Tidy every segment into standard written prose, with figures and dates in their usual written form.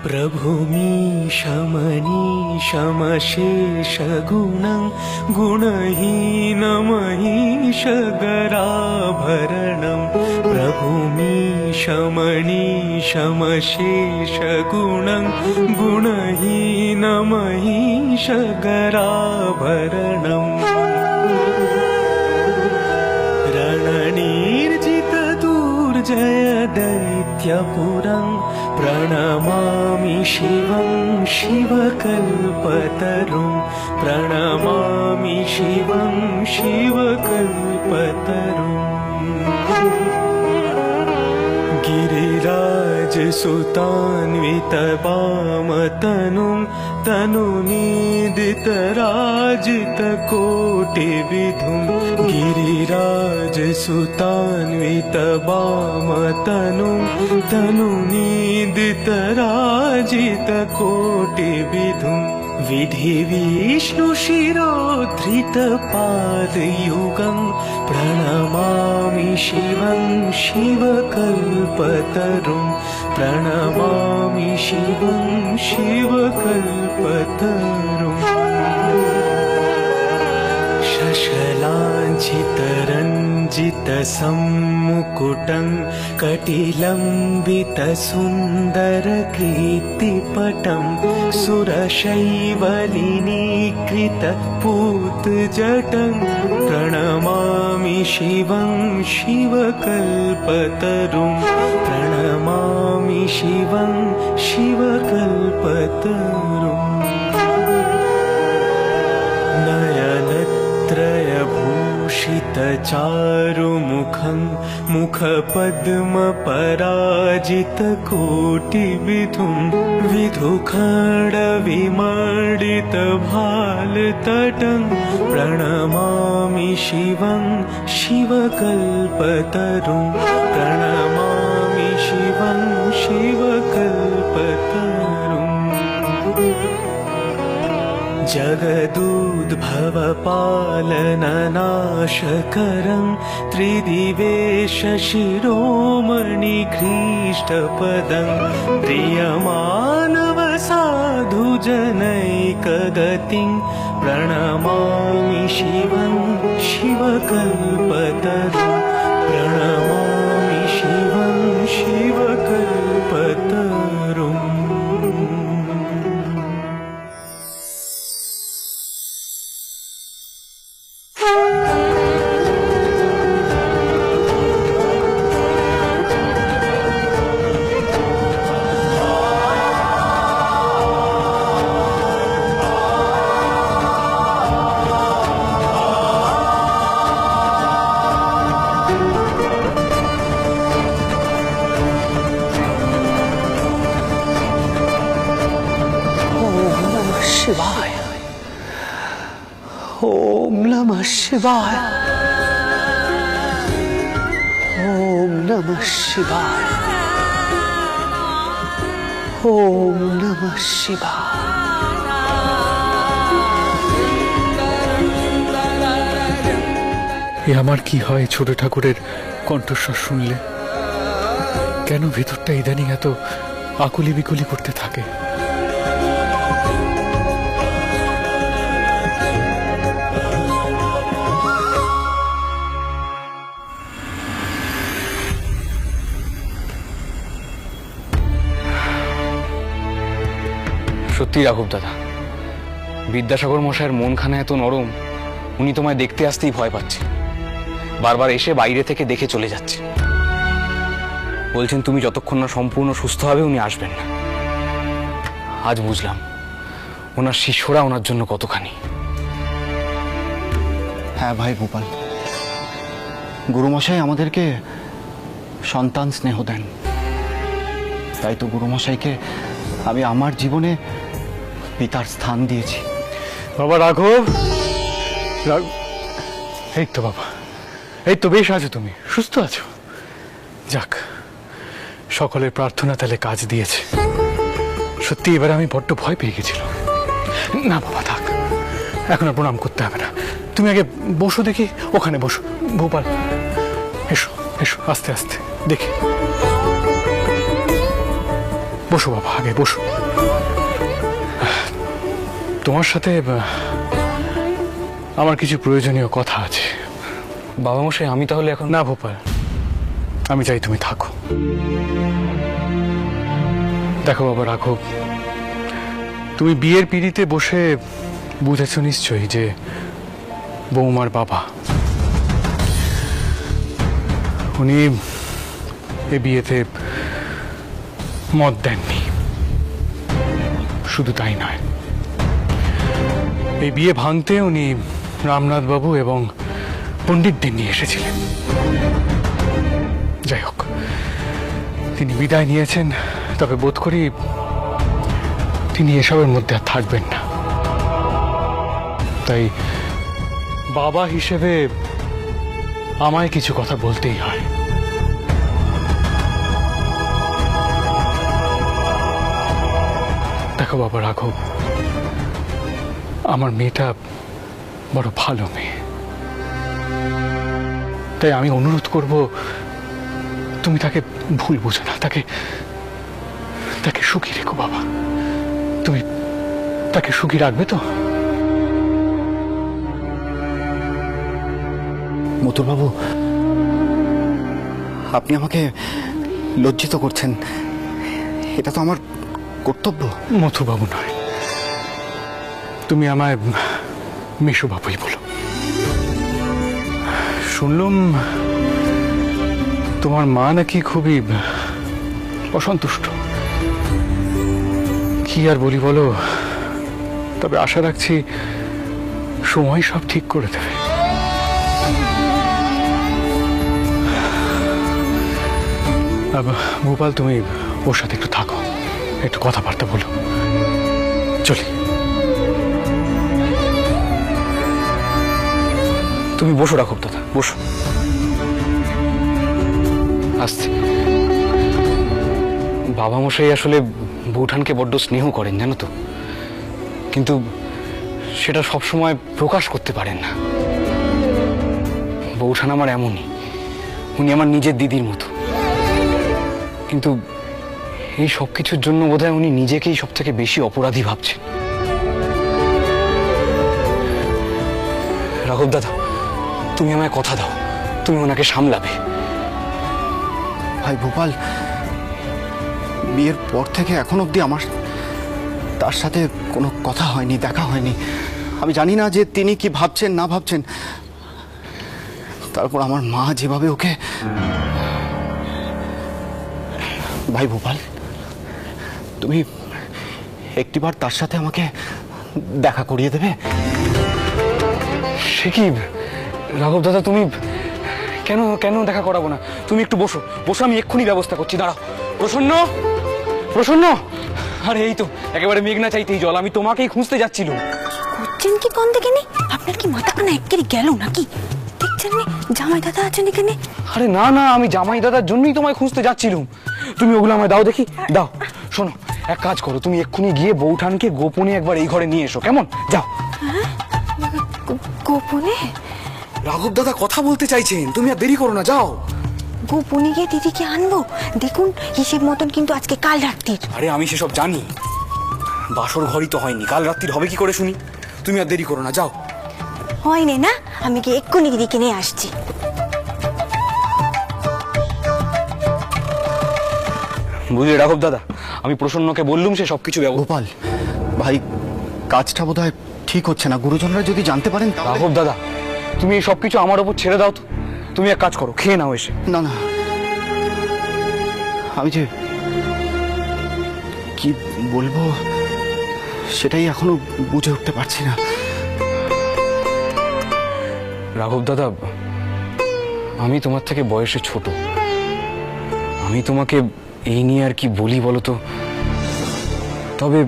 प्रभुमीशमनीशमशेषगुणं गुणहीनमहीशगराभरणं प्रभुमीशमनीशमशेषगुणं गुणहीनमहीशगराभरणम् रणनीर्जितदुर्जय दैत्यपुरं प्रणमामि शिवं शिवकल्पतरुं प्रणमामि शिवं शिवकल्पतरुम् गिरिराजसुतान्वितवामतनुं तनुनीदितराजितकोटिविधुं गिरिराजसुतान्वितवामतनुं तनुनीदितराजितकोटिविधुं विधिविष्णुशिरोधृतपादयुगं प्रणमामि शिवं शिवकल्पतरुं प्रणमामि शिवं शिवकल्पतरुम् शशलाञ्छितरञ्जितसम्मुकुटं कटिलम्बितसुन्दरकीर्तिपटं सुरशैवलिनीकृतपूतजटं प्रणमामि शिवं शिवकल्पतरुं प्रणमामि शिवं शिवकल्पतरुम् नयनत्रयभूषितचारुमुखं मुखपद्मपराजितकोटिविधुं विधुखण्डविमर्डितभालतटं प्रणमामि शिवं शिवकल्पतरुं प्रणमामि शिवं शिवकल्पतरुम् जगदुद्भवपालननाशकरं त्रिदिवेशशिरोमणिघ्रीष्टपदं प्रियमानवसाधुजनैकगतिं प्रणमामि शिवं शिवकल्पतरुं प्रणमामि शिवं शिवकल्पतरुम् शिवाय ओम नमः शिवाय ओम नमः शिवाय ओम नमः शिवाय এ আমার কি হয় ছোট ঠাকুরের কণ্ঠস্বর শুনলে? কেন ভেতরটা ইদানিং এত আকুলি বিকুলি করতে থাকে? সত্যি রাঘব দাদা, বিদ্যাসাগর মশাইয়ের মনখানা এত নরম, উনি তোমায় দেখতে আসতেই ভয় পাচ্ছে। বারবার এসে বাইরে থেকে দেখে চলে যাচ্ছে। বলছেন তুমি যতক্ষণ না সম্পূর্ণ সুস্থ হবে উনি আসবেন না। আজ বুঝলাম ওনার শিষ্যরা ওনার জন্য কতখানি। হ্যাঁ ভাই গোপাল, গুরুমশাই আমাদেরকে সন্তান স্নেহ দেন, তাই তো গুরুমশাইকে আমি আমার জীবনে পিতার স্থান দিয়েছি। বাবা রাঘব, এই তো বাবা, এই তো বেশ আছো, তুমি সুস্থ আছো? যাক, সকলের প্রার্থনা তাহলে কাজ দিয়েছে। সত্যি এবার আমি বড্ড ভয় পেয়ে গেছিলাম। না বাবা থাক, এখন আর প্রণাম করতে হবে না, তুমি আগে বসো দেখি, ওখানে বসো। ভোপাল এসো এসো, আস্তে আস্তে দেখি বসো বাবা, আগে বসো। তোমার সাথে আমার কিছু প্রয়োজনীয় কথা আছে। বাবা মশাই, আমি তাহলে এখন না ভোপাল, আমি চাই তুমি থাকো। দেখো বাবা রাঘব, তুমি বিয়ের পিঁড়িতে বসে বুঝেছ নিশ্চয়ই যে বৌমার বাবা উনি এ বিয়েতে মত দেননি। শুধু তাই নয়, এই বিয়ে ভাঙতে উনি রামনাথ বাবু এবং পণ্ডিতদের নিয়ে এসেছিলেন। যাই হোক, তিনি বিদায় নিয়েছেন, তবে বোধ করি তিনি এসবের মধ্যে আর থাকবেন না। তাই বাবা হিসেবে আমায় কিছু কথা বলতেই হয়। দেখো বাবা রাঘব, আমার মেয়েটা বড় ভালো মেয়ে, তাই আমি অনুরোধ করব তুমি তাকে ভুল বুঝো না, তাকে সুখী রেখো বাবা। তুমি তাকে সুখী রাখবে তো? মথুরবাবু, আপনি আমাকে লজ্জিত করছেন, এটা তো আমার কর্তব্য। মথুরবাবু নয়, তুমি আমায় মিশু বাবুই বলো। শুনলাম তোমার মা নাকি খুবই অসন্তুষ্ট। কি আর বলি বলো, তবে আশা রাখছি সময় সব ঠিক করে দেবে। গোপাল, তুমি ওর সাথে একটু থাকো, একটু কথাবার্তা বলো। চলি। তুমি বসো রাঘব দাদা, বসো। আসছি। বাবা মশাই আসলে বৌঠানকে বড্ড স্নেহ করেন জানো তো, কিন্তু সেটা সবসময় প্রকাশ করতে পারেন না। বৌঠান আমার এমনই, উনি আমার নিজের দিদির মতো, কিন্তু এই সব কিছুর জন্য বোধহয় উনি নিজেকেই সব থেকে বেশি অপরাধী ভাবছেন। রাঘব দাদা, তুমি আমায় কথা দাও, তুমি ওনাকে সামলাবে। ভাই ভোপাল, বিয়ের পর থেকে এখন অবধি আমার তার সাথে কোনো কথা হয়নি, দেখা হয়নি। আমি জানি না যে তিনি কি ভাবছেন না ভাবছেন। তারপর আমার মা যেভাবে ওকে... ভাই ভোপাল, তুমি একটিবার তার সাথে আমাকে দেখা করিয়ে দেবে? সে কি রাঘব দাদা, তুমি কেন কেন দেখা করাবো না? তুমি একটু বসো, বসো, আমি এক্ষুনি ব্যবস্থা করছি। দাঁড়াও। প্রসন্ন, প্রসন্ন, আরে এই তো একেবারে মেঘনা চাইতেই জল, আমি তোমাকেই খুঁজতে যাচ্ছিলাম। করছেন কি কোন দিকে নেই? আপনার কি মাথা কানা একেবারে গেল নাকি? দেখছেন না জামাই দাদা আছেন এখানে? আরে না না, আমি জামাই দাদার জন্যই তোমায় খুঁজতে যাচ্ছিলাম। তুমি ওগুলো আমায় দাও দেখি, দাও। শোনো, এক কাজ করো, তুমি এক্ষুনি গিয়ে বৌঠানকে গোপনে একবার এই ঘরে নিয়ে এসো, কেমন? যাও। গোপনে? রাঘব দাদা কথা বলতে চাইছেন, তুমি আর দেরি করো না, যাও। গোপনে গিয়ে দিদিকে আনবো? দেখুন হিসেব মতন কিন্তু আজকে কাল রাত্রির। আরে আমি সেসব জানি, বাসর ঘরই তো হয়নি, কাল রাত্রির হবে কি করে শুনি? তুমি আর দেরি করো না, যাও। হয়নি না, আমি গিয়ে এক্ষুনি দিদিকে নিয়ে আসছি। বুঝলে রাঘব দাদা, আমি প্রসন্নকে বললুম, সে সবকিছু গোপাল ভাই, কাজটা বোধহয় ঠিক হচ্ছে না। গুরুজনরা যদি জানতে পারেন তাহলে... রাঘব দাদা, তুমি এই সবকিছু আমার ওপর ছেড়ে দাও তো। তুমি এক কাজ করো, খেয়ে নাও এসে। না না, আমি যে কি বলবো সেটাই এখনো বুঝে উঠতে পারছি না। রাঘব দাদা, আমি তোমার থেকে বয়সে ছোট, আমি তোমাকে এই নিয়ে আর কি বলি বলো তো। তবে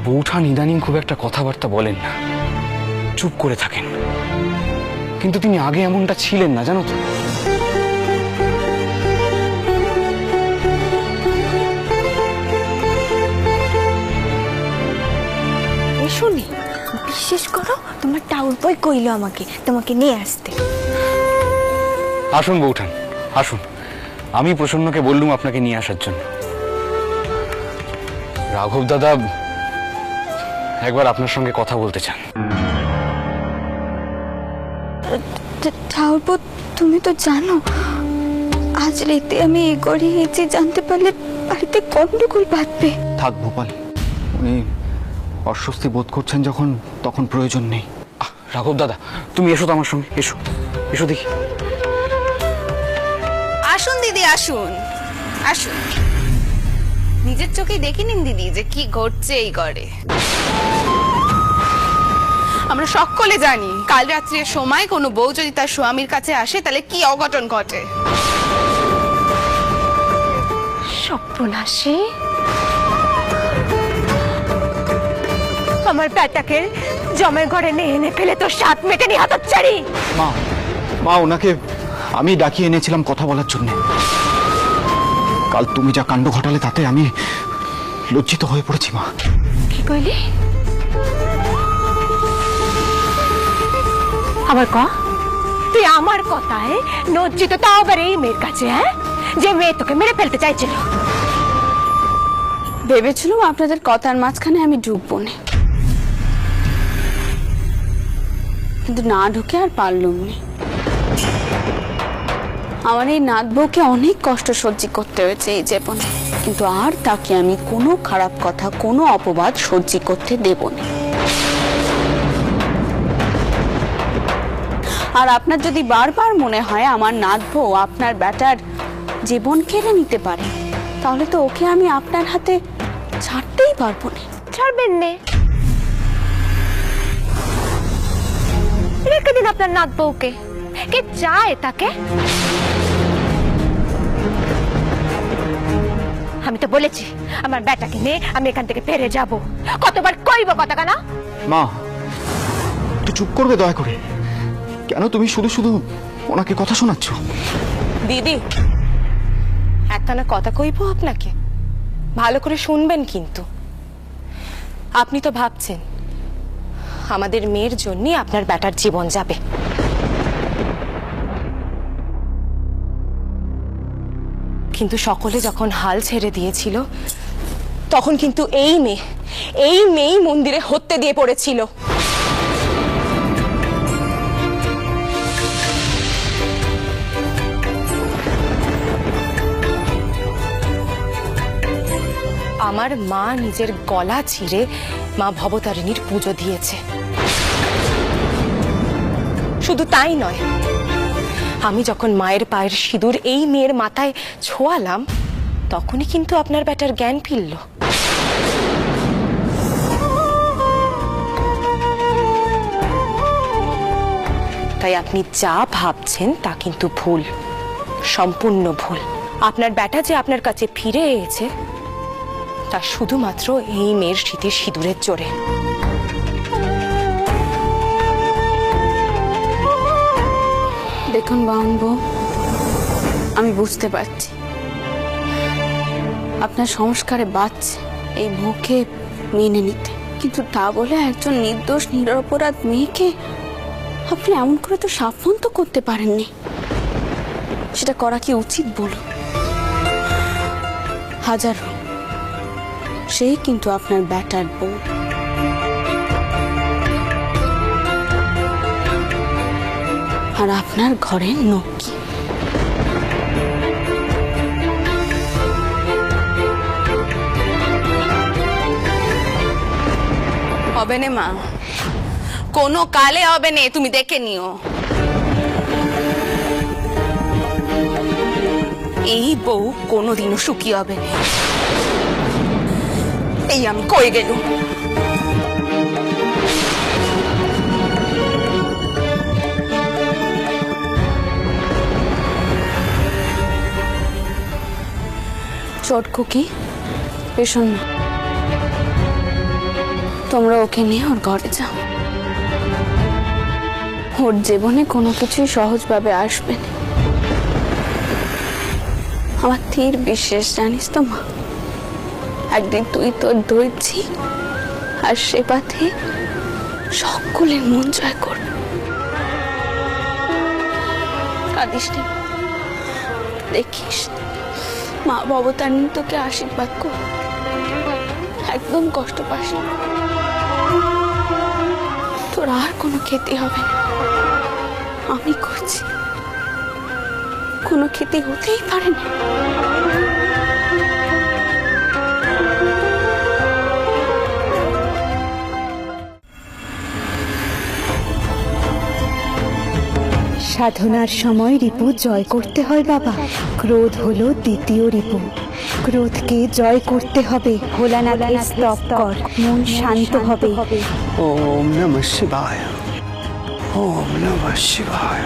বৌঠান ইদানিং খুব একটা কথাবার্তা বলেন না, চুপ করে থাকেন, কিন্তু তিনি আগে এমনটা ছিলেন না জানো তো। শুনি, বিশ্বাস করো তোমার টাউর বই কইলো আমাকে তোমাকে নিয়ে আসতে। আসুন বৌঠান, আসুন। আমি প্রসন্নকে বললুম আপনাকে নিয়ে আসার জন্য। রাঘব দাদা একবার আপনার সঙ্গে কথা বলতে চান। ঠাকুরপো, তুমি তো জানো আজ রাতে আমি এই ঘরে এসে জানতে পারলে বাড়িতে গন্ডগোল বাঁধবে। থাক ভোপাল, উনি অস্বস্তি বোধ করছেন যখন, তখন প্রয়োজন নেই। রাঘব দাদা তুমি এসো তো আমার সঙ্গে, এসো এসো দেখি। আসুন দিদি, আসুন আসুন, নিজের চোখে দেখে নিন দিদি যে কি ঘটছে এই ঘরে। আমরা সকলে জানি কাল রাত্রির সময় কোনো বউ যদি তার স্বামীর কাছে আসে তাহলে কি অঘটন ঘটে। সর্বনাশী, আমার বেটাকে জমের ঘরে নিয়ে এনে ফেলে তো সাত মেটেনি হতচ্ছাড়ি। মা, মা ওনাকে আমি ডাকিয়ে এনেছিলাম কথা বলার জন্য। কাল তুমি যা কাণ্ড ঘটালে তাতে আমি লজ্জিত হয়ে পড়েছি মা। কি কইলি? আবার ক, তুই আমার কথায় লজ্জিত, তাও আবার এই মেয়ের কাছে? হ্যাঁ, যে মেয়ে তোকে মেরে ফেলতে চাইছিল। ভেবেছিলাম আপনাদের কথার মাঝখানে আমি ঢুকবো না, কিন্তু না ঢুকে আর পারলুম না। আমার এই নাত বউকে অনেক কষ্ট সহ্য করতে হয়েছে এই জীবনে, কিন্তু আর তাকে আমি কোনো খারাপ কথা, কোনো অপবাদ সহ্য করতে দেব না। আর আপনার যদি বারবার মনে হয় আমার নাত বউ আপনার বেটার জীবন কেড়ে নিতে পারে, তাহলে তো ওকে আমি আপনার হাতে ছাড়তেই পারবো না। ছাড়বেন নে, রেখে দিন আপনার নাত বউকে। কে চায় তাকে? আমি তো বলেছি আমার বেটাকে নিয়ে আমি এখান থেকে ফিরে যাব। কতবার কইব কথা কানা? মা একটু চুপ করবে দয়া করে। কেন তুমি শুধু শুধু ওনাকে কথা শোনাচ্ছ? দিদি, একখানা কথা কইব আপনাকে, ভালো করে শুনবেন কিন্তু। আপনি তো ভাবছেন আমাদের মেয়ের জন্য আপনার বেটার জীবন যাবে, কিন্তু সকলে যখন হাল ছেড়ে দিয়েছিল তখন কিন্তু এই মেয়েই মন্দিরে হত্যা দিয়ে পড়েছিল। আমার মা নিজের গলা ছিঁড়ে মা ভবতারিণীর পুজো দিয়েছে। শুধু তাই নয়, আমি যখন মায়ের পায়ের সিঁদুর এই মেয়ের মাথায় ছোঁয়ালাম তখনই কিন্তু আপনার বেটার জ্ঞান ফিরল। তাই আপনি যা ভাবছেন তা কিন্তু ভুল, সম্পূর্ণ ভুল। আপনার বেটা যে আপনার কাছে ফিরে এসেছে তা শুধুমাত্র এই মেয়ের স্মৃতির সিঁদুরের জোরে। দেখুন বাউনবো, আমি বুঝতে পারছি আপনার সংস্কারে বাঁচছে এই মুখে মেনে নিতে, কিন্তু তা বলে একজন নির্দোষ নিরপরাধ মেয়েকে আপনি এমন করে তো শাসন তো করতে পারেননি। সেটা করা কি উচিত বলুন? হাজার হোক, সেই কিন্তু আপনার বেটার বউ। আর আপনার ঘরের নকি। হবে না মা, কোনো কালে হবে না, তুমি দেখে নিও। এই বউ কোনোদিনও সুখী হবে না। এই আমি কই গেলুম। চটকু কি ভীষণ না, তোমরা ওকে নিয়ে ওর ঘরে যাও। ওর জীবনে কোনো কিছুই সহজভাবে আসবে না। আমার তীর বিশ্বাস, জানিস তো মা, একদিন তুই তোর ধৈর্যি আর সে পথে সকলের মন জয় করবে। কাঁদিস না, দেখিস মা ভবতারিণী তোকে আশীর্বাদ কর। একদম কষ্ট পাস না, তোর আর কোনো ক্ষতি হবে না। আমি করছি, কোনো ক্ষতি হতেই পারে না। সাধনার সময় রিপু জয় করতে হয় বাবা। ক্রোধ হলো দ্বিতীয় রিপু। ক্রোধকে জয় করতে হবে। ভোলানাথকে স্তব কর, মন শান্ত হবে। ওম নমঃ শিবায়, ওম নমঃ শিবায়।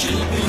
शिल्पी